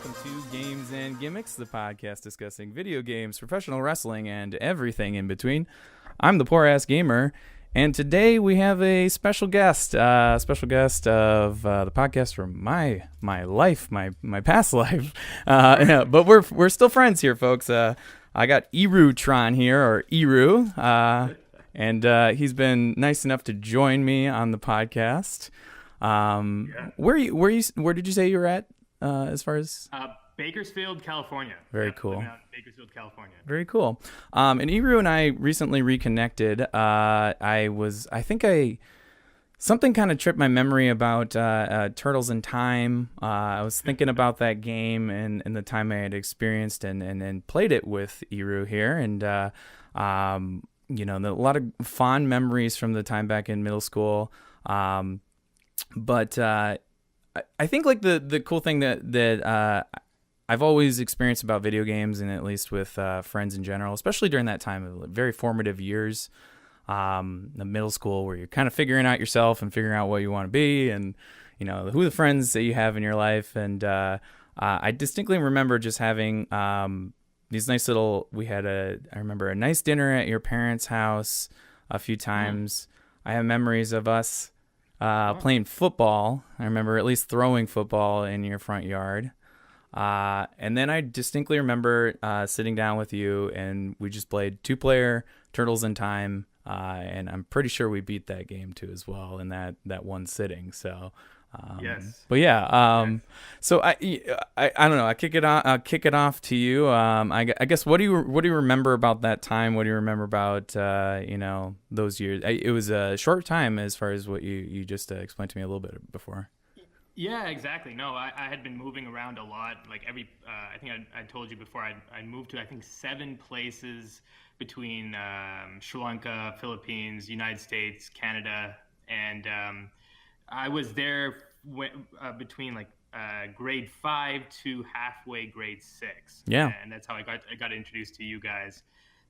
welcome to Games and Gimmicks, the podcast discussing video games, professional wrestling, and everything in between. I'm the Poor Ass Gamer, and today we have a special guest of the podcast from my life, my past life. But we're still friends here, folks. I got IruTron here, or Iru, and he's been nice enough to join me on the podcast. Where did you say you were at? As far as Bakersfield, California. Very cool. Bakersfield, California. Very cool. And Iru and I recently reconnected. Something kind of tripped my memory about Turtles in Time. I was thinking about that game and the time I had experienced and played it with Iru here, and a lot of fond memories from the time back in middle school. But I think like the cool thing that I've always experienced about video games, and at least with friends in general, especially during that time of very formative years, the middle school, where you're kind of figuring out yourself and figuring out what you want to be, and who the friends that you have in your life. And I distinctly remember just having these nice little. I remember a nice dinner at your parents' house a few times. I have memories of us playing football. I remember at least throwing football in your front yard. And then I distinctly remember sitting down with you, and we just played 2-player Turtles in Time. And I'm pretty sure we beat that game too as well in that one sitting. So, yes. But yeah, yes. So I don't know. I'll kick it off to you. I guess what do you remember about that time? What do you remember about those years? It was a short time as far as what you just explained to me a little bit before. Yeah, exactly. No, I had been moving around a lot. Like I think I told you before, I moved to 7 places between Sri Lanka, Philippines, United States, Canada, and I was there between grade 5 to halfway grade 6. Yeah, and that's how I got introduced to you guys.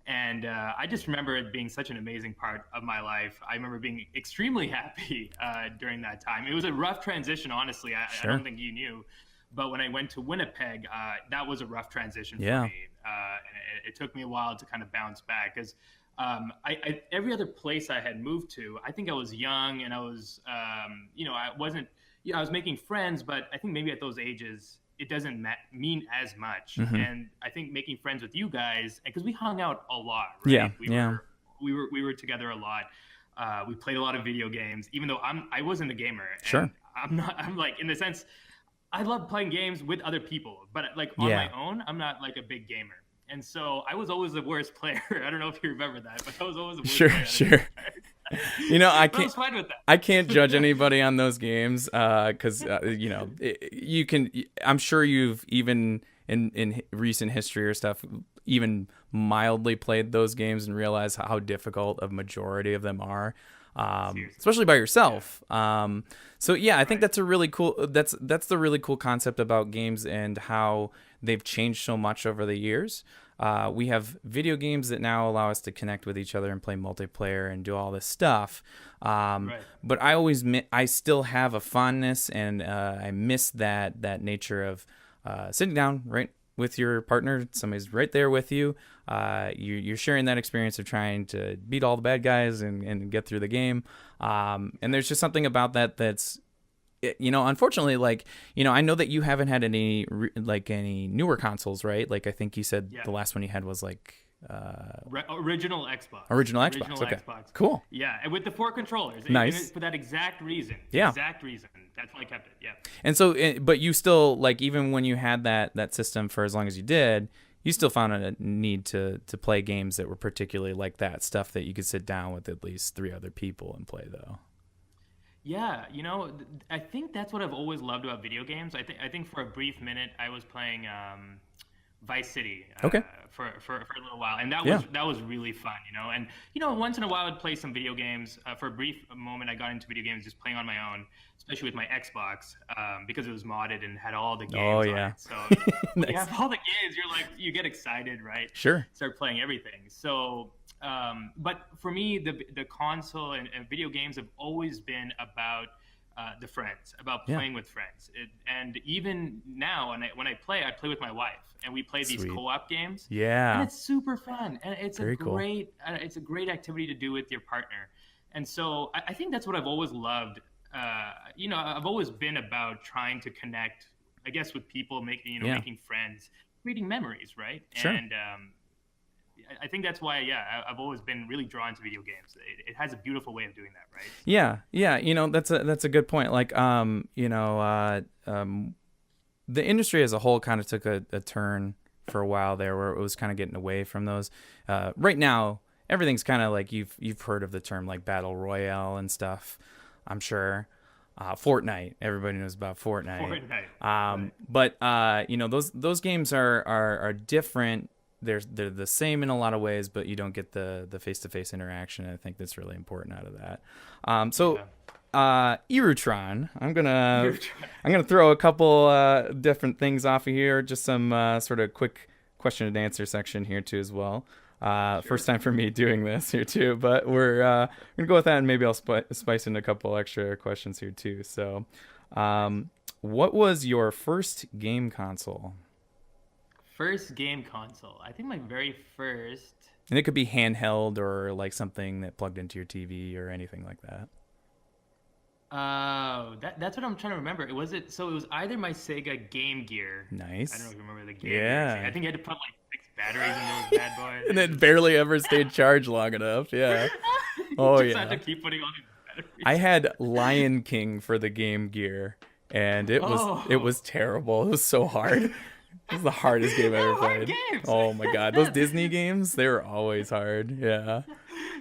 And I just remember it being such an amazing part of my life. I remember being extremely happy during that time. It was a rough transition, honestly. I don't think you knew. But when I went to Winnipeg, that was a rough transition for me. And it took me a while to kind of bounce back. Because every other place I had moved to, I think I was young and I was, I wasn't, I was making friends. But I think maybe at those ages, it doesn't mean as much. Mm-hmm. And I think making friends with you guys, because we hung out a lot, right? We were together a lot. We played a lot of video games, even though I wasn't a gamer. Sure. I'm like, in the sense, I love playing games with other people, but on my own, I'm not like a big gamer. And so I was always the worst player. I don't know if you remember that, but I was always the worst player. Sure. I was fine with that. I can't judge anybody on those games because you can. I'm sure you've even in recent history or stuff even mildly played those games and realized how difficult a majority of them are, especially by yourself. Yeah. So yeah, I think that's a really cool. That's the really cool concept about games and how they've changed so much over the years. We have video games that now allow us to connect with each other and play multiplayer and do all this stuff. But I still have a fondness, and I miss that nature of sitting down right with your partner. Somebody's right there with you. You're sharing that experience of trying to beat all the bad guys and get through the game. And there's just something about that's, unfortunately, I know that you haven't had any newer consoles, right? Like I think you said the last one you had was original Xbox. Original okay. Xbox. Cool. Yeah, and with the 4 controllers. Nice. For that exact reason. Yeah. Exact reason. That's why I kept it. Yeah. And so, but you still even when you had that system for as long as you did, you still found a need to play games that were particularly like that, stuff that you could sit down with at least 3 other people and play, though. Yeah, I think that's what I've always loved about video games. I think for a brief minute I was playing Vice City for a little while, and that was really fun, And once in a while I'd play some video games. For a brief moment I got into video games just playing on my own, especially with my Xbox, because it was modded and had all the games on it. So when you have all the games, you get excited, right? Sure. Start playing everything. So but for me, the console and video games have always been about the friends, about playing with friends. And even now, when I play with my wife, and we play these co-op games. Yeah, and it's super fun, and it's Very cool. it's a great activity to do with your partner. And so I think that's what I've always loved. I've always been about trying to connect, I guess, with people, making friends, creating memories, right? Sure. And I think that's why, I've always been really drawn to video games. It has a beautiful way of doing that, right? Yeah, that's a good point. Like, the industry as a whole kind of took a turn for a while there, where it was kind of getting away from those. Right now, everything's kind of like you've heard of the term like battle royale and stuff, I'm sure. Fortnite, everybody knows about Fortnite. But those games are different. They're the same in a lot of ways, but you don't get the face-to-face interaction. I think that's really important out of that. IruTron, I'm gonna throw a couple different things off of here, just some sort of quick question and answer section here too as well. First time for me doing this here too, but we're gonna go with that, and maybe I'll spice in a couple extra questions here too. So, what was your first game console? First game console. I think my very first. And it could be handheld or like something that plugged into your TV or anything like that. Oh, that's what I'm trying to remember. It was either my Sega Game Gear. Nice. I don't know if you remember the Game Gear. I think you had to put like 6 batteries in those bad boys. And it barely ever stayed charged long enough. Yeah. You just had to keep putting on these batteries. I had Lion King for the Game Gear, and it was terrible. It was so hard. It was the hardest game I ever played. Games. Oh my god, those Disney games, they were always hard. Yeah.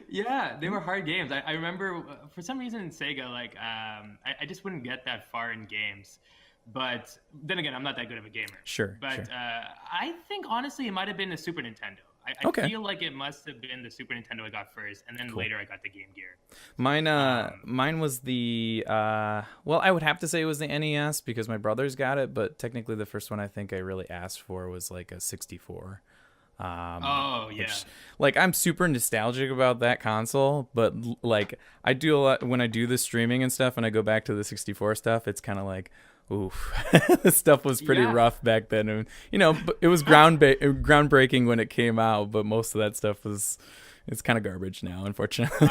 Yeah, they were hard games. I remember for some reason in Sega, like I just wouldn't get that far in games. But then again, I'm not that good of a gamer. Sure. But I think honestly, it might have been the Super Nintendo. I feel like it must have been the Super Nintendo I got first, and then later I got the Game Gear. Mine was the I would have to say it was the NES because my brothers got it, but technically the first one I think I really asked for was like a 64. Which, like, I'm super nostalgic about that console, but like I do a lot when I do the streaming and stuff, and I go back to the 64 stuff. It's kind of like, oof, this stuff was pretty rough back then, and it was groundbreaking when it came out, but most of that stuff it's kind of garbage now, unfortunately.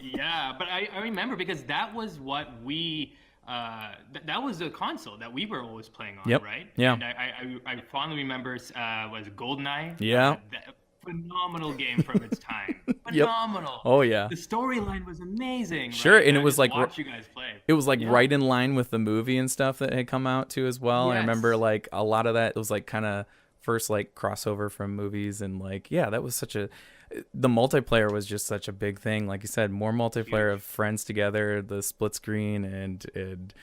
But I remember because that was what we. That was a console that we were always playing on, right? Yeah. And I fondly remember was GoldenEye. Yeah. Phenomenal game from its time. Phenomenal. Oh yeah. The storyline was amazing. Sure, right? and it was like watch you guys play. It was like right in line with the movie and stuff that had come out too as well. Yes. I remember like a lot of that. It was like kind of first like crossover from movies, and like that was the multiplayer was just such a big thing. Like you said, more multiplayer of friends together, the split screen, and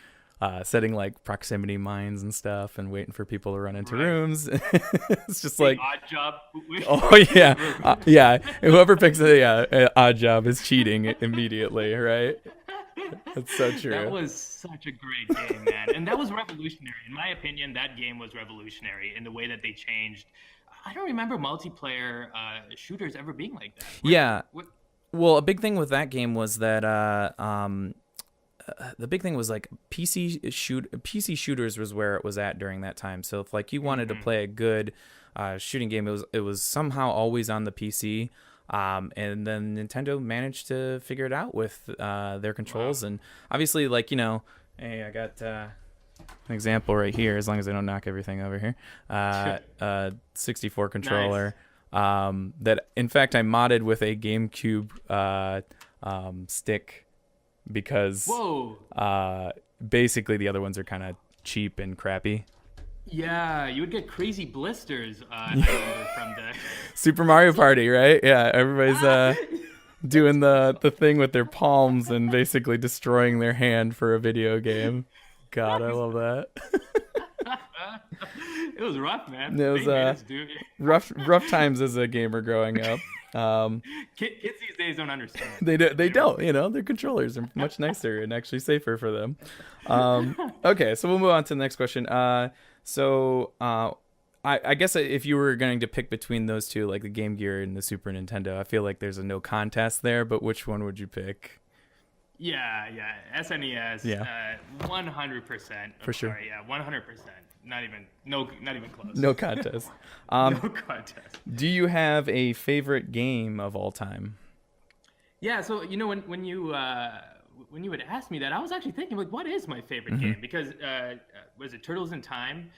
setting like proximity mines and stuff, and waiting for people to run into rooms. It's just like Odd Job. Oh yeah, Whoever picks Odd Job is cheating immediately, right? That's so true. That was such a great game, man, and that was revolutionary. In my opinion, that game was revolutionary in the way that they changed. I don't remember multiplayer shooters ever being like that. Well, a big thing with that game was that the big thing was like PC shooters was where it was at during that time. So if like you wanted to play a good shooting game, it was somehow always on the PC. And then Nintendo managed to figure it out with their controls, and obviously like hey, I got an example right here, as long as I don't knock everything over here. 64 controller. Nice. That in fact I modded with a GameCube stick because basically the other ones are kind of cheap and crappy. Yeah, you would get crazy blisters. I remember from the Super Mario Party, right? Yeah, everybody's doing the thing with their palms and basically destroying their hand for a video game. God, I love that. It was rough, man. It was rough times as a gamer growing up. Kids these days don't understand. They don't. Their controllers are much nicer and actually safer for them. Okay, so we'll move on to the next question. I guess if you were going to pick between those two, like the Game Gear and the Super Nintendo, I feel like there's a no contest there. But which one would you pick? Yeah. SNES. Yeah. 100%. For sure. Sorry, yeah, 100%. Not even close. No contest. No contest. Do you have a favorite game of all time? Yeah, so when you had asked me that, I was actually thinking like, what is my favorite game? Because was it Turtles in Time?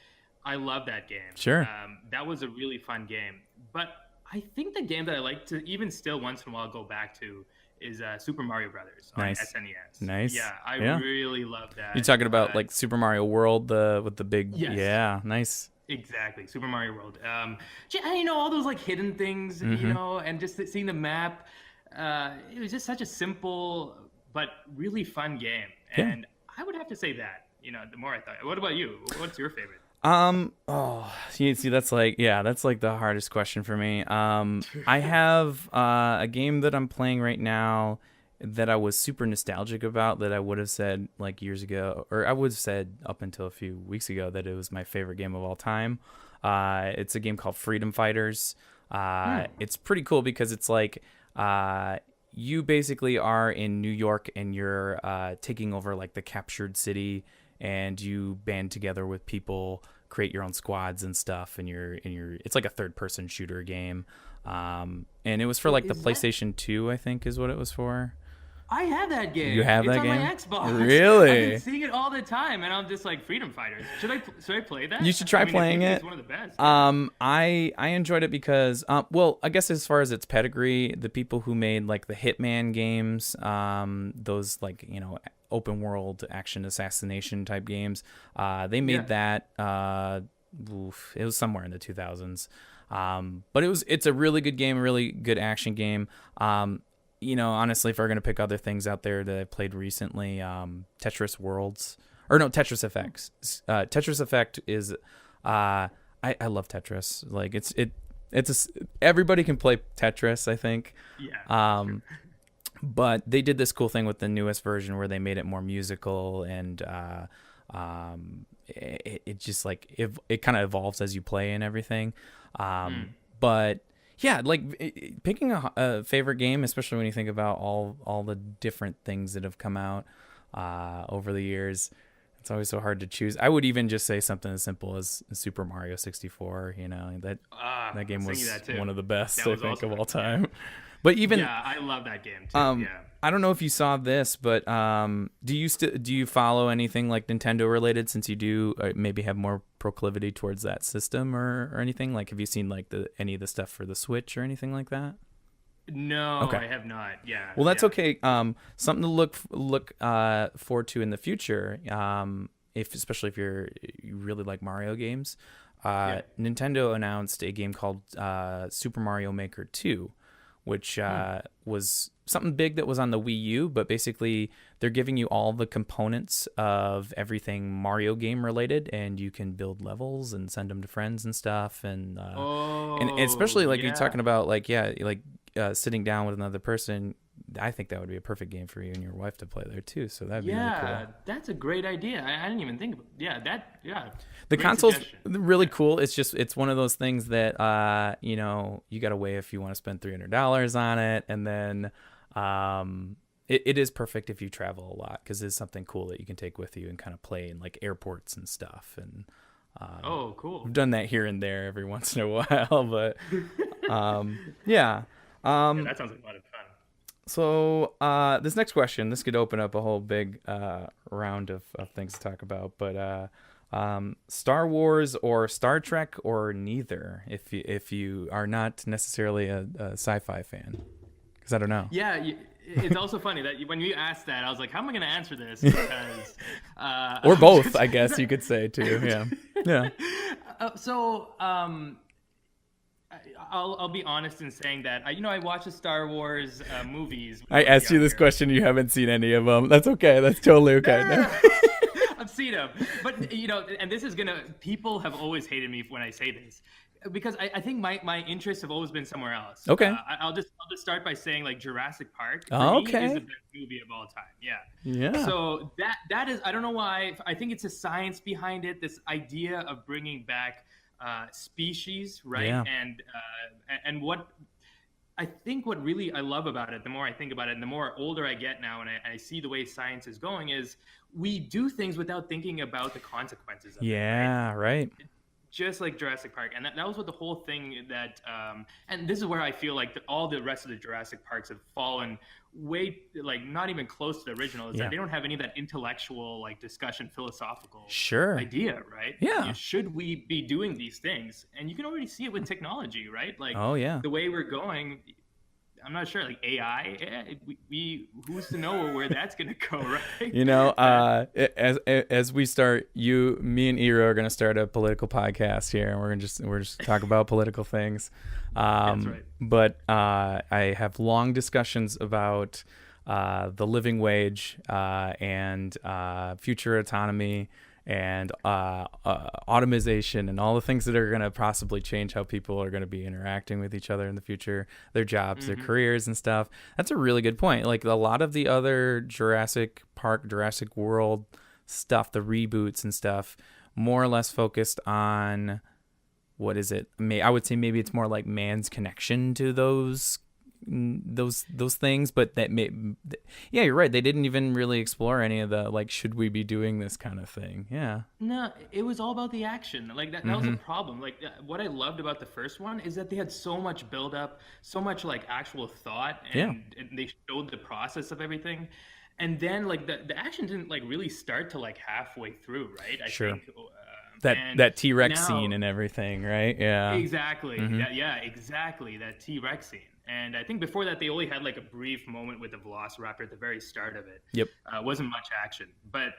I love that game. Sure. That was a really fun game. But I think the game that I like to even still once in a while go back to is Super Mario Brothers on SNES. Nice. Yeah, I really love that. You're talking about like Super Mario World, with the big. Yes. Yeah, nice. Exactly, Super Mario World. All those like hidden things, and just seeing the map. It was just such a simple but really fun game, and I would have to say that. The more I thought. What about you? What's your favorite? See, that's like the hardest question for me. I have a game that I'm playing right now that I was super nostalgic about, that I would have said like years ago, or I would have said up until a few weeks ago, that it was my favorite game of all time. It's a game called Freedom Fighters. It's pretty cool because it's like you basically are in New York and you're taking over like the captured city, and you band together with people, create your own squads and stuff, and it's like a third person shooter game. And it was for like the PlayStation 2, I think is what it was for. I have that game. You have that game? It's on my Xbox. Really? I've been seeing it all the time, and I'm just like, Freedom Fighters. Should I play that? You should try playing it. It's one of the best. I enjoyed it because, I guess as far as its pedigree, the people who made like the Hitman games, those like open world action assassination type games, they made that. It was somewhere in the 2000s. But it's a really good game, a really good action game. Honestly, if we're going to pick other things out there that I played recently, Tetris Effect. Tetris Effect is, I love Tetris. Like everybody can play Tetris, I think. Yeah. But they did this cool thing with the newest version where they made it more musical, and it just like it kind of evolves as you play and everything. But yeah, like picking a favorite game, especially when you think about all the different things that have come out over the years, it's always so hard to choose. I would even just say something as simple as Super Mario 64. That game was one of the best, I think, of all time. Yeah. But even I love that game too. I don't know if you saw this, but do you follow anything like Nintendo related, since you do maybe have more proclivity towards that system or anything? Like, have you seen like any of the stuff for the Switch or anything like that? No, okay. I have not. Yeah. Well, that's okay. Something to look forward to in the future. Especially if you really like Mario games. Nintendo announced a game called Super Mario Maker 2. Which was something big that was on the Wii U, but basically they're giving you all the components of everything Mario game related, and you can build levels and send them to friends and stuff. And especially like you're talking about sitting down with another person. I think that would be a perfect game for you and your wife to play there too. So that'd be really cool. Yeah, that's a great idea. I didn't even think of The console's really cool. It's one of those things that you got to weigh if you want to spend $300 on it, and then it is perfect if you travel a lot, because it's something cool that you can take with you and kind of play in like airports and stuff. And cool. I've done that here and there every once in a while, but yeah, that sounds like a lot of fun. So this next question, this could open up a whole big round of things to talk about, but Star Wars or Star Trek, or neither, if you are not necessarily a sci-fi fan, because I don't know. Yeah, it's also funny that when you asked that, I was like, how am I going to answer this? Because or both, I guess you could say too. Yeah. I'll be honest in saying that I watch the Star Wars movies. I asked you this question, you haven't seen any of them. That's okay. That's totally okay. I've seen them, but and this is people have always hated me when I say this, because I think my interests have always been somewhere else. Okay. I'll just start by saying like Jurassic Park for me is the best movie of all time. Yeah. So that is, I don't know why. I think it's a science behind it. This idea of bringing back species, right? Yeah. And what I think what really I love about it, the more I think about it, and the more older I get now, and I see the way science is going, is we do things without thinking about the consequences of it, right? Yeah, right. Just like Jurassic Park, and that was what the whole thing that, and this is where I feel like all the rest of the Jurassic Parks have fallen way, like not even close to the original. Is Yeah. that they don't have any of that intellectual like discussion, philosophical Sure. idea, right? Yeah. Should we be doing these things? And you can already see it with technology, right? Like Oh, yeah. the way we're going. I'm not sure, like AI, we who's to know where that's gonna go, right? You know, as we start, me and Iru are gonna start a political podcast here, and we're just talk about political things. That's right. But I have long discussions about the living wage and future autonomy and automation and all the things that are going to possibly change how people are going to be interacting with each other in the future, their jobs, their careers and stuff. That's a really good point. Like a lot of the other Jurassic Park, Jurassic World stuff, the reboots and stuff, more or less focused on, what is it? I would say maybe it's more like man's connection to those things, but yeah, you're right, they didn't even really explore any of the like, should we be doing this kind of thing. No, it was all about the action. Like that was a problem. Like what I loved about the first one is that they had so much build up, so much like actual thought, and they showed the process of everything. And then like the action didn't like really start to like halfway through, right? I think that T-Rex scene and everything, right? Exactly. Yeah, exactly, that T-Rex scene. And I think before that, they only had like a brief moment with the Velociraptor at the very start of it. Yep. Wasn't much action. But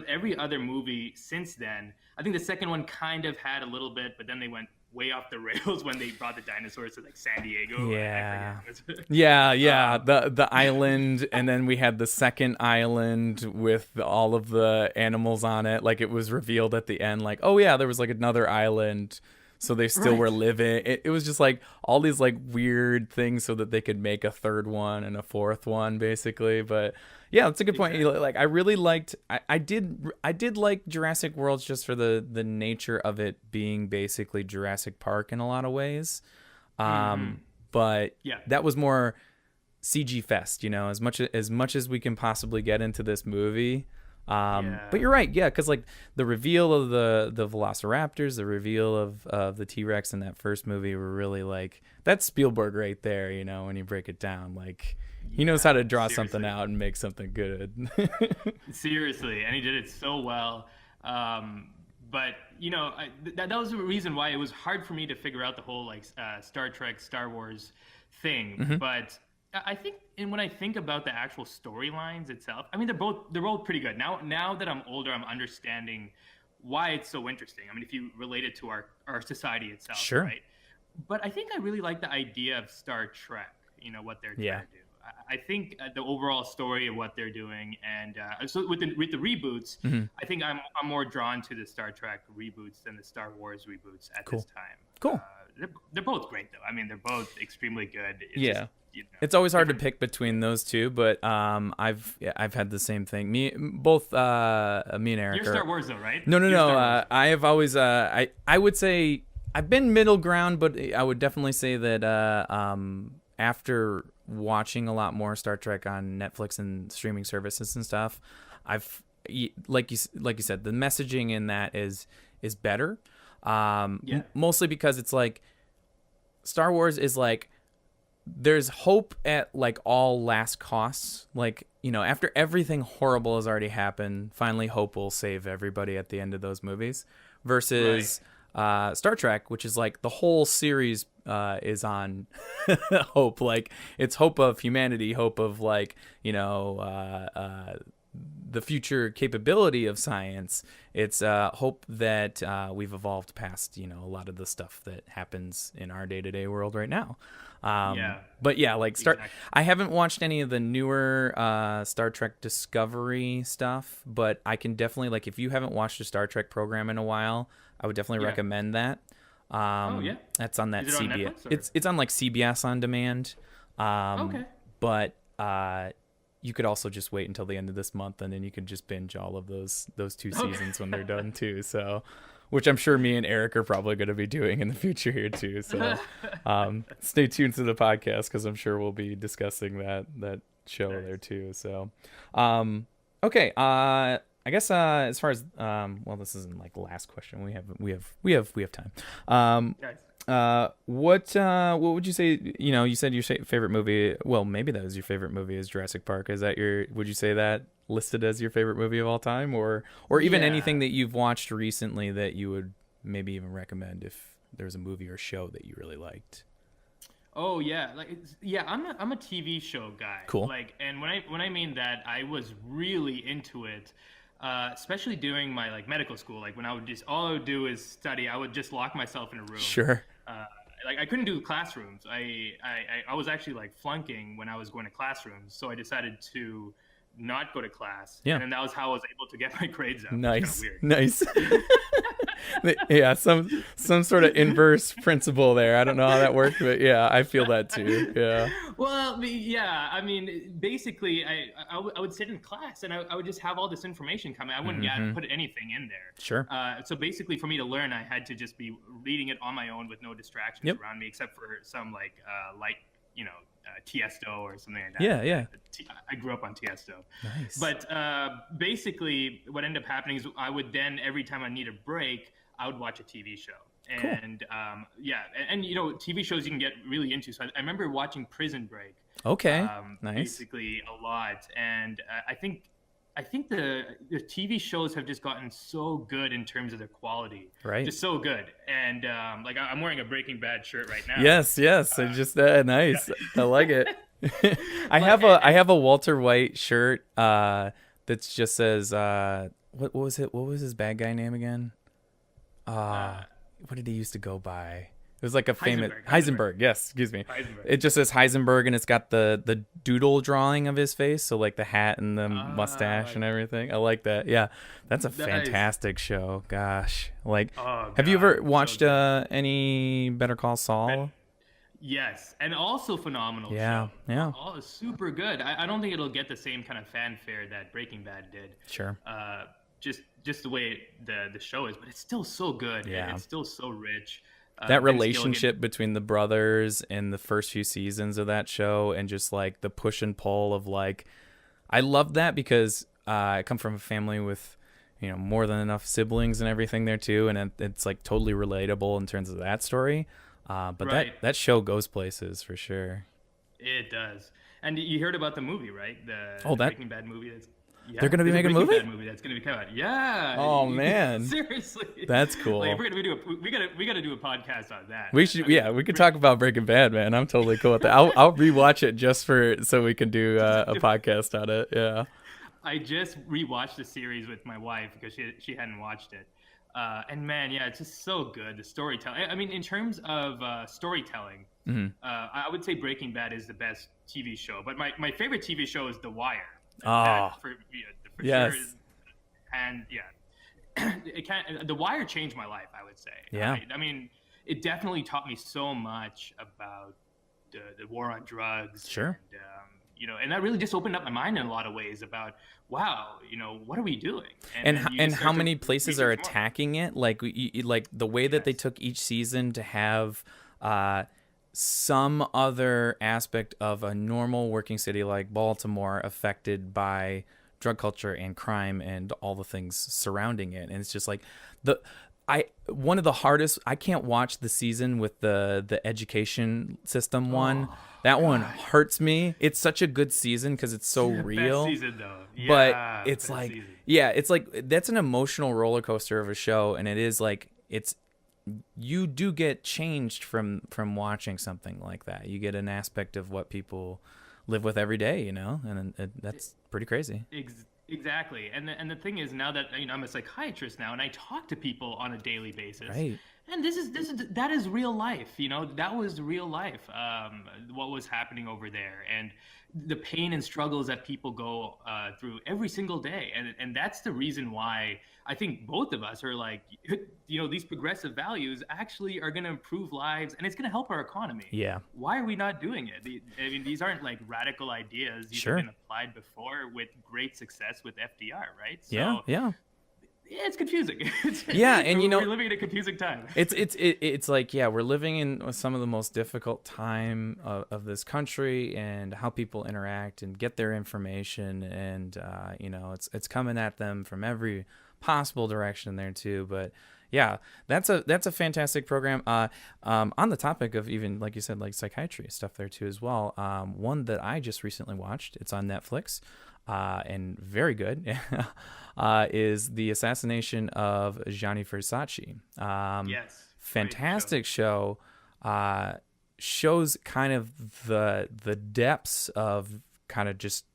every other movie since then, I think the second one kind of had a little bit, but then they went way off the rails when they brought the dinosaurs to like San Diego. Yeah. The island, and then we had the second island with all of the animals on it. Like it was revealed at the end, like, oh yeah, there was like another island. So they still were living. It was just like all these like weird things so that they could make a third one and a fourth one, basically. But yeah, that's a good point. Like I really liked. I did like Jurassic World just for the nature of it being basically Jurassic Park in a lot of ways. But that was more CG fest, you know, as much as we can possibly get into this movie. But you're right, because like the reveal of the Velociraptors, the reveal of the T-Rex in that first movie were really like, that's Spielberg right there, you know, when you break it down. Like he knows how to draw something out and make something good. Seriously, and he did it so well. But you know, that was the reason why it was hard for me to figure out the whole like Star Trek, Star Wars thing. But I think, and when I think about the actual storylines itself, I mean, they're both pretty good. Now that I'm older, I'm understanding why it's so interesting. I mean, if you relate it to our society itself, right? But I think I really like the idea of Star Trek. You know what they're trying to do. I think the overall story of what they're doing, and so with the reboots, I think I'm more drawn to the Star Trek reboots than the Star Wars reboots at this time. Cool. They're both great though. I mean, they're both extremely good. It's just, you know, it's always hard to pick between those two, but I've had the same thing. Me and Eric. You're Star Wars though, right? No. I have always I would say I've been middle ground, but I would definitely say that after watching a lot more Star Trek on Netflix and streaming services and stuff, I've like you said, the messaging in that is better. Mostly because it's like Star Wars is like, there's hope at like all last costs. Like, you know, after everything horrible has already happened, finally hope will save everybody at the end of those movies. Versus Star Trek, which is like the whole series is on hope. Like it's hope of humanity, hope of like, you know, the future capability of science. It's hope that we've evolved past, you know, a lot of the stuff that happens in our day-to-day world right now. But yeah, like I haven't watched any of the newer Star Trek Discovery stuff, but I can definitely, like, if you haven't watched a Star Trek program in a while, I would definitely recommend that. That's on that Is it CBS. On Netflix, it's on like CBS on demand. But you could also just wait until the end of this month, and then you could just binge all of those two seasons when they're done too. So which I'm sure me and Eric are probably going to be doing in the future here too. So stay tuned to the podcast because I'm sure we'll be discussing that show there too. So okay, I guess as far as well, this isn't like the last question. We have time. What would you say? You said your favorite movie. Well, maybe that was your favorite movie is Jurassic Park. Is that would you say that listed as your favorite movie of all time, or even anything that you've watched recently that you would maybe even recommend if there's a movie or show that you really liked? Oh yeah, I'm a TV show guy. Cool. And when I mean that, I was really into it, especially during my medical school. When all I would do is study. I would just lock myself in a room. Sure. I couldn't do classrooms. I was actually flunking when I was going to classrooms, so I decided to not go to class. Yeah. And then that was how I was able to get my grades up. Nice. Weird. Nice. Yeah, some sort of inverse principle there. I don't know how that worked, but yeah, I feel that too. Yeah. Well, yeah. I mean, basically, I would sit in class and I would just have all this information coming. I wouldn't put anything in there. Sure. So basically, for me to learn, I had to just be reading it on my own with no distractions around me, except for some Tiesto or something like that. Yeah. I grew up on Tiesto. Nice. But basically, what ended up happening is I would then, every time I need a break, I would watch a TV show. And cool. TV shows you can get really into. So I remember watching Prison Break. Okay. Nice. Basically a lot. And I think the TV shows have just gotten so good in terms of their quality. Right. Just so good. And I'm wearing a Breaking Bad shirt right now. Yes. Just nice. Yeah. I like it. I have a Walter White shirt that just says what was it? What was his bad guy name again? What did he used to go by? It was like a famous Heisenberg. Yes, excuse me. Heisenberg. It just says Heisenberg, and it's got the doodle drawing of his face, so the hat and the mustache and everything. I like that. Yeah, that's a fantastic show. Gosh, have you ever watched any Better Call Saul? Yes, and also phenomenal. Yeah, show. Yeah. All super good. I don't think it'll get the same kind of fanfare that Breaking Bad did. Sure. Just the way the show is, but it's still so good. Yeah. It's still so rich. That relationship between the brothers in the first few seasons of that show, and just the push and pull of I love that because I come from a family with more than enough siblings and everything there too, and it's totally relatable in terms of that story. But right. that show goes places for sure. It does. And you heard about the movie, right? The Breaking Bad movie. They're going to be making a movie? Bad movie that's going to be coming out. Yeah. Oh man. Seriously. That's cool. We got to do a podcast on that. We should. We could talk about Breaking Bad, man. I'm totally cool with that. I'll rewatch it just so we can do a podcast on it. Yeah. I just rewatched the series with my wife because she hadn't watched it. And man, yeah, it's just so good. The storytelling. I mean, in terms of storytelling, I would say Breaking Bad is the best TV show. But my favorite TV show is The Wire. For yes. Sure. And yeah, The Wire changed my life, I would say. Yeah. I mean, it definitely taught me so much about the war on drugs. Sure. And, and that really just opened up my mind in a lot of ways about, wow, what are we doing? And how many places are attacking it? The way that they took each season to have some other aspect of a normal working city like Baltimore affected by drug culture and crime and all the things surrounding it. And it's just one of the hardest, I can't watch the season with the education system one. That one hurts me. It's such a good season because it's so real. Best season though. Yeah, but it's that's an emotional roller coaster of a show, and it is you do get changed from watching something like that. You get an aspect of what people live with every day, and that's pretty crazy. Exactly. And the thing is, now that I'm a psychiatrist now, and I talk to people on a daily basis. Right. And that is real life. That was real life. What was happening over there, and the pain and struggles that people go through every single day. And that's the reason why I think both of us are these progressive values actually are going to improve lives, and it's going to help our economy. Yeah. Why are we not doing it? I mean, these aren't radical ideas. These Sure. have been applied before with great success with FDR, right? So, yeah. yeah, it's confusing. Yeah, and we're living in a confusing time. It's like, yeah, we're living in some of the most difficult time of this country, and how people interact and get their information, and it's coming at them from every possible direction there too. But yeah, that's a fantastic program. On the topic of, even like you said, like psychiatry stuff there too as well. One that I just recently watched, it's on Netflix, and very good, is The Assassination of Gianni Versace. Yes, Fantastic show. Shows kind of the depths of kind of just,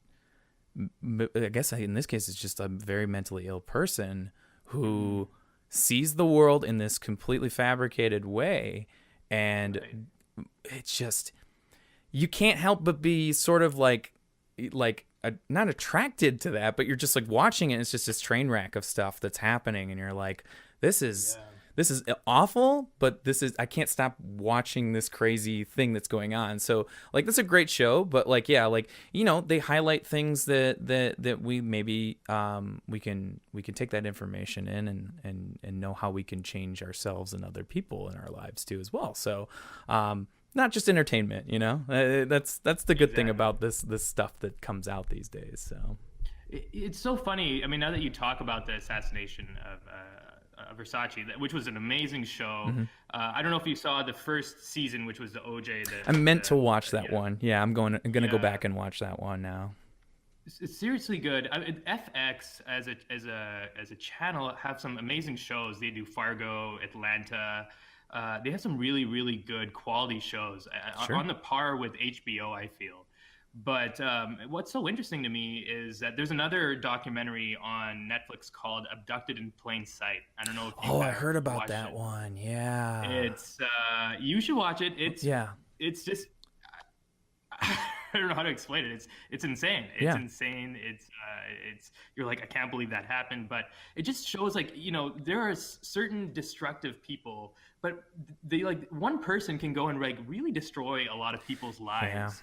I guess in this case it's just a very mentally ill person who sees the world in this completely fabricated way, and it's just, you can't help but be sort of like not attracted to that, but you're just like watching it, and it's just this train wreck of stuff that's happening, and you're like, this is awful, but I can't stop watching this crazy thing that's going on. So like, that's a great show, but like, yeah, like, they highlight things that we maybe we can take that information in and know how we can change ourselves and other people in our lives too as well. So not just entertainment, that's the good thing about this stuff that comes out these days. So it's so funny. I mean, now that you talk about the assassination of Versace, which was an amazing show. I don't know if you saw the first season, which was the OJ. I meant to watch that one. Yeah, I'm gonna go back and watch that one now. It's seriously good. FX as a channel have some amazing shows. They do Fargo, Atlanta. They have some really, really good quality shows, on the par with HBO, I feel. But what's so interesting to me is that there's another documentary on Netflix called Abducted in Plain Sight. I don't know if you I heard about that one. Yeah. It's you should watch it. It's just I don't know how to explain it. It's insane. It's insane. It's you're like, I can't believe that happened, but it just shows like, there are certain destructive people, but they, like, one person can go and like really destroy a lot of people's lives.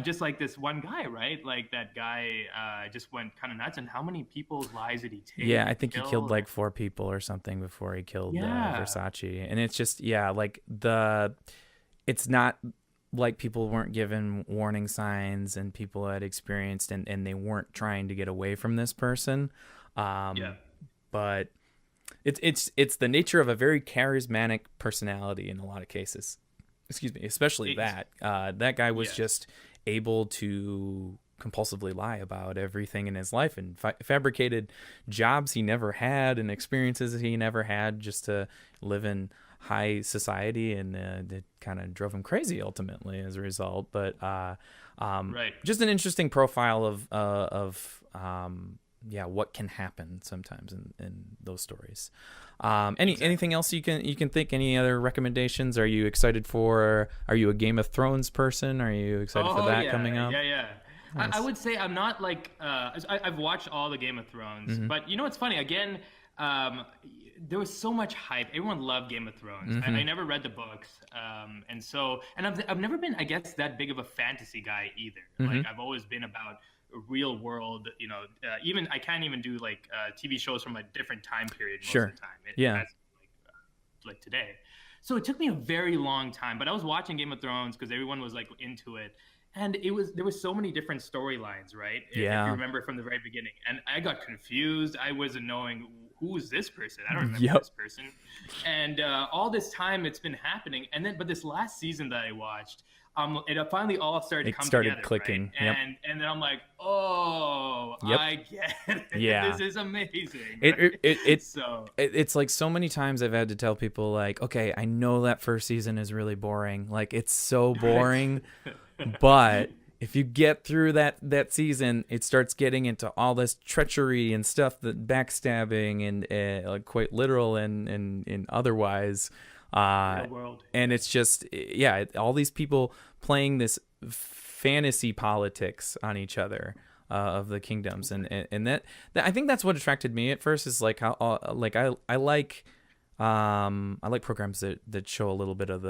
Just like this one guy, right? Like that guy just went kind of nuts. And how many people's lives did he take? Yeah, I think he killed like 4 people or something before he killed Versace. And it's just, like it's not like people weren't given warning signs and people had experienced and they weren't trying to get away from this person. But it's the nature of a very charismatic personality in a lot of cases. Excuse me, especially that guy was just able to compulsively lie about everything in his life and fabricated jobs he never had and experiences he never had just to live in high society, and it kind of drove him crazy ultimately as a result. But just an interesting profile of what can happen sometimes in those stories. Anything else you can think? Any other recommendations? Are you excited for? Are you a Game of Thrones person? Are you excited for that coming up? Yeah. Nice. I would say I'm not like I've watched all the Game of Thrones, but it's funny again. There was so much hype. Everyone loved Game of Thrones. I never read the books, and I've never been, I guess, that big of a fantasy guy either. Like I've always been about real world. Even I can't even do like TV shows from a different time period most of the time. Like today. So it took me a very long time, but I was watching Game of Thrones because everyone was like into it. And there was so many different storylines, right? Yeah. If you remember from the very beginning. And I got confused. I wasn't knowing, who is this person? I don't remember this person. And all this time it's been happening. But this last season that I watched, it finally all started clicking. Right? And then I'm like, I get it. Yeah. This is amazing. It's like so many times I've had to tell people like, okay, I know that first season is really boring. Like it's so boring. But if you get through that season, it starts getting into all this treachery and stuff, that backstabbing and like quite literal and otherwise. World. And it's just, all these people playing this fantasy politics on each other of the kingdoms. And that I think that's what attracted me at first, is like how I like programs that show a little bit of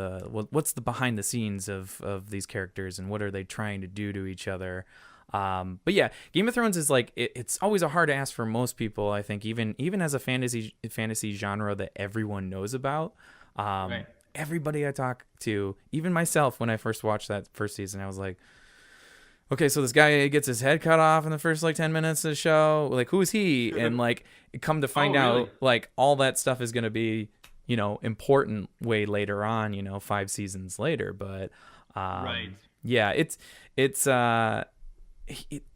what's the behind the scenes of these characters and what are they trying to do to each other. But yeah, Game of Thrones is like it's always a hard ask for most people. I think even as a fantasy genre that everyone knows about. Right. Everybody I talk to, even myself, when I first watched that first season, I was like, okay, so this guy gets his head cut off in the first like 10 minutes of the show. Like, who is he? And like, come to find out, like, all that stuff is going to be, important way later on, 5 seasons later. But yeah,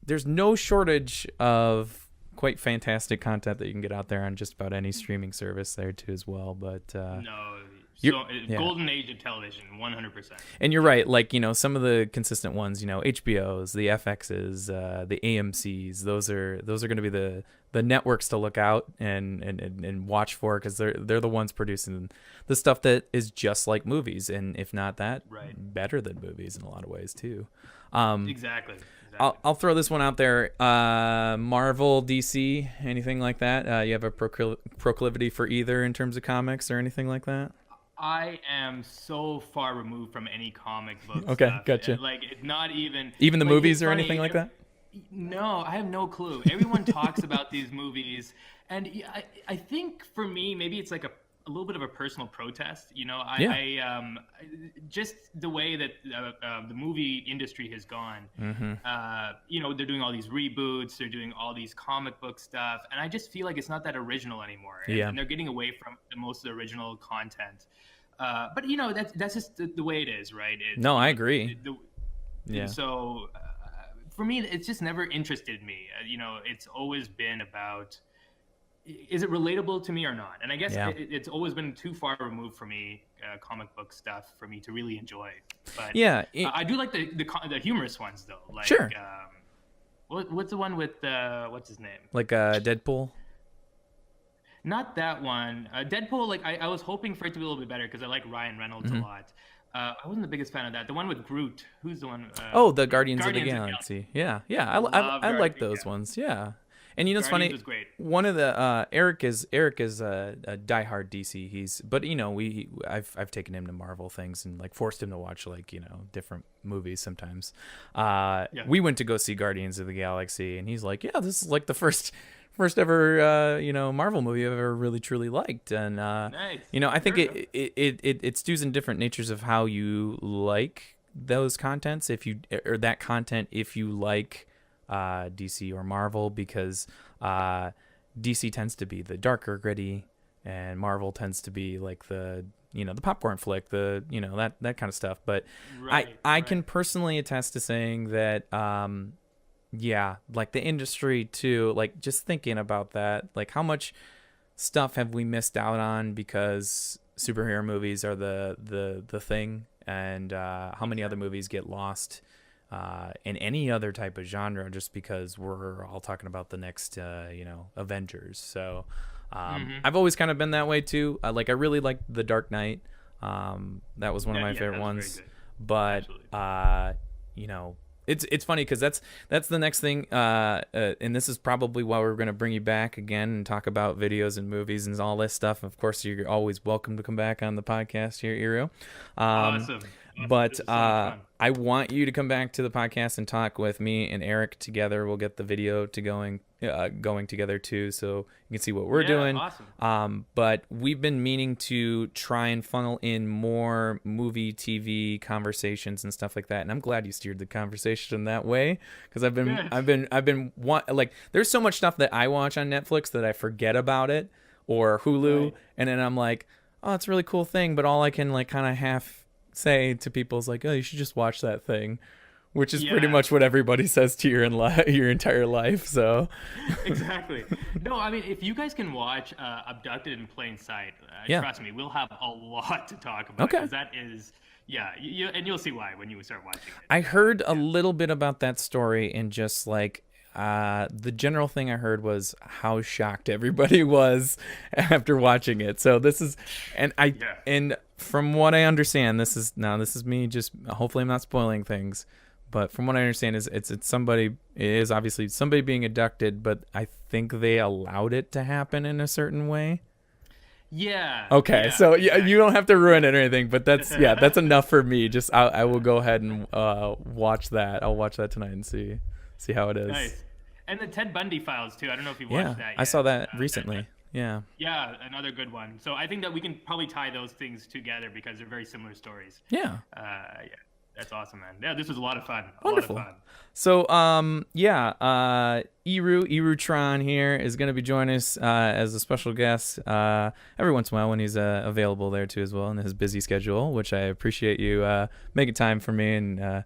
there's no shortage of quite fantastic content that you can get out there on just about any streaming service there too as well. But no. So golden age of television, 100%. And you're right, like, some of the consistent ones, HBOs, the FXs, the AMCs, those are going to be the networks to look out and watch for, because they're the ones producing the stuff that is just like movies, and if not that, better than movies in a lot of ways too. Exactly. I'll throw this one out there. Marvel, DC, anything like that? You have a proclivity for either in terms of comics or anything like that? I am so far removed from any comic book Okay, stuff. Gotcha. Like, not even the like, movies or anything like that? No, I have no clue. Everyone talks about these movies, and I think for me, maybe it's like a little bit of a personal protest. I just the way that the movie industry has gone. They're doing all these reboots, they're doing all these comic book stuff, and I just feel like it's not that original anymore. And they're getting away from most of the original content. But that's just the way it is, right? No, I agree. And so for me, it's just never interested me. It's always been about, is it relatable to me or not? And I guess it's always been too far removed for me, comic book stuff, for me to really enjoy. But I do like the humorous ones though. Like, sure. What's the one with what's his name? Like Deadpool. Not that one. Deadpool, like I was hoping for it to be a little bit better because I like Ryan Reynolds a lot. I wasn't the biggest fan of that. The one with Groot. Who's the one? The Guardians of the Galaxy. Yeah. I like those ones. Yeah. And it's funny. Was great. One of the Eric is a diehard DC. But I've taken him to Marvel things and like forced him to watch like different movies sometimes. We went to go see Guardians of the Galaxy, and he's like, yeah, this is like the first ever Marvel movie I've ever really truly liked. And nice. I think it stews in different natures of how you like those contents, if you like DC or Marvel, because DC tends to be the darker, gritty, and Marvel tends to be like the the popcorn flick, the that kind of stuff. But I can personally attest to saying that like the industry too, like just thinking about that, like how much stuff have we missed out on because superhero movies are the thing, and how many other movies get lost in any other type of genre just because we're all talking about the next Avengers. So I've always kind of been that way too. I really liked The Dark Knight. That was one of my favorite ones. But it's funny because that's the next thing, and this is probably why we're going to bring you back again and talk about videos and movies and all this stuff. Of course, you're always welcome to come back on the podcast here, Iru. Awesome. But I want you to come back to the podcast and talk with me and Eric together. We'll get the video going together too, so you can see what we're doing. Awesome. But we've been meaning to try and funnel in more movie, TV conversations and stuff like that. And I'm glad you steered the conversation that way, because I've been there's so much stuff that I watch on Netflix that I forget about it, or Hulu, and then I'm like, oh, it's a really cool thing, but all I can like kind of half say to people is like, oh, you should just watch that thing, which is pretty much what everybody says to your entire life. So exactly. No, I mean, if you guys can watch Abducted in Plain Sight, trust me, we'll have a lot to talk about. Okay. Because that is, and you'll see why when you start watching it. I heard a little bit about that story, and just like the general thing I heard was how shocked everybody was after watching it. So this is, and from what I understand, this is me just, hopefully I'm not spoiling things, but from what I understand is it is obviously somebody being abducted, but I think they allowed it to happen in a certain way. Yeah. Okay. So exactly. You don't have to ruin it or anything, but that's enough for me. Just I will go ahead and watch that. I'll watch that tonight and see see how it is. Nice. And the Ted Bundy files too. I don't know if you watched that yet. I saw that recently. Yeah. Yeah, another good one. So I think that we can probably tie those things together because they're very similar stories. Yeah. Yeah. That's awesome, man. Yeah, this was a lot of fun. Wonderful. A lot of fun. So, IruTron here is going to be joining us as a special guest every once in a while when he's available there too as well in his busy schedule, which I appreciate you making time for me. And,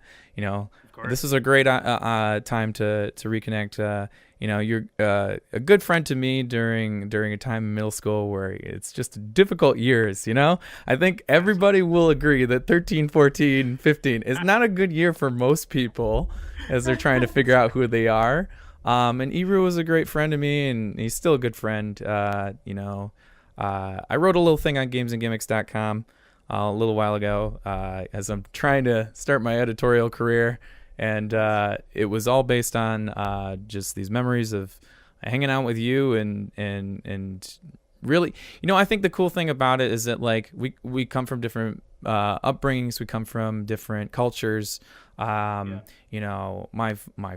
this is a great time to reconnect. You're a good friend to me during a time in middle school where it's just difficult years, I think everybody will agree that 13, 14, 15 is not a good year for most people as they're trying to figure out who they are. And Iru was a great friend to me, and he's still a good friend. I wrote a little thing on gamesandgimmicks.com a little while ago as I'm trying to start my editorial career. And it was all based on just these memories of hanging out with you and really, I think the cool thing about it is that like we come from different upbringings, we come from different cultures. My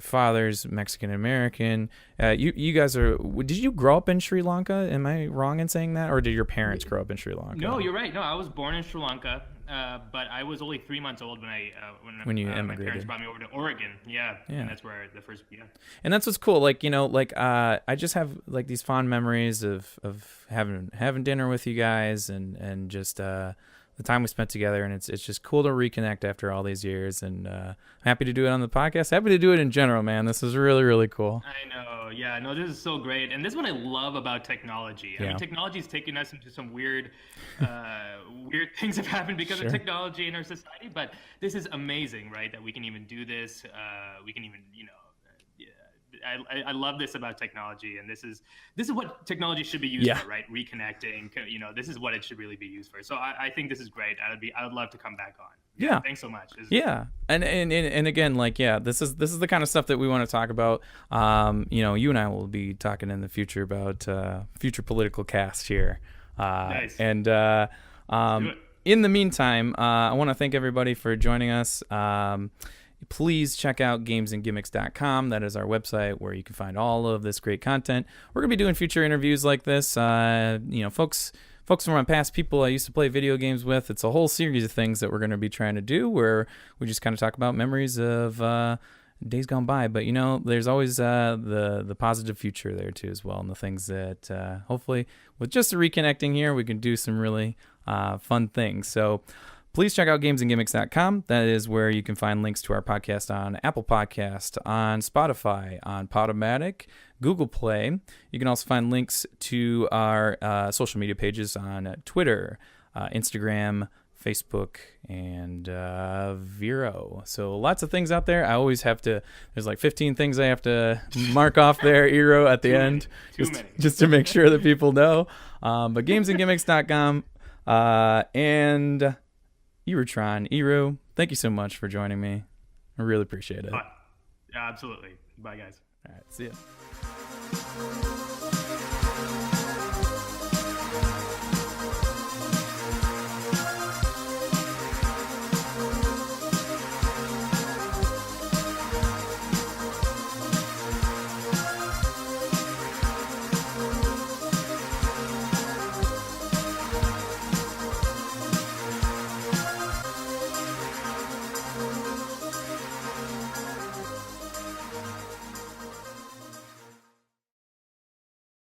father's Mexican American. You guys are. Did you grow up in Sri Lanka? Am I wrong in saying that, or did your parents grow up in Sri Lanka? No, you're right. No, I was born in Sri Lanka. But I was only 3 months old when you emigrated. My parents brought me over to Oregon. Yeah. And that's where the first. Yeah. And that's what's cool. Like I just have like these fond memories of having dinner with you guys and just the time we spent together. And it's just cool to reconnect after all these years. And I'm happy to do it on the podcast. Happy to do it in general, man. This is really, really cool. I know. Yeah. No, this is so great. And this is what I love about technology. I mean, technology is taking us into some weird things have happened because of technology in our society. But this is amazing, right? That we can even do this. We can even, I love this about technology, and this is what technology should be used for, right? Reconnecting, this is what it should really be used for. So I think this is great. I would love to come back on. Yeah. Thanks so much. And again, this is the kind of stuff that we want to talk about. You and I will be talking in the future about future political cast here. Nice. And in the meantime, I want to thank everybody for joining us. Please check out gamesandgimmicks.com. That is our website where you can find all of this great content. We're going to be doing future interviews like this. Folks from my past, people I used to play video games with. It's a whole series of things that we're going to be trying to do where we just kind of talk about memories of days gone by. But, there's always the positive future there too as well, and the things that hopefully with just the reconnecting here, we can do some really fun things. So please check out gamesandgimmicks.com. That is where you can find links to our podcast on Apple Podcast, on Spotify, on Podomatic, Google Play. You can also find links to our social media pages on Twitter, Instagram, Facebook, and Vero. So lots of things out there. I always have to, there's like 15 things I have to mark off there, Iro, at the end, just to make sure that people know. But gamesandgimmicks.com and IruTron. Iru, thank you so much for joining me. I really appreciate it. Yeah, absolutely. Bye, guys. All right, see ya.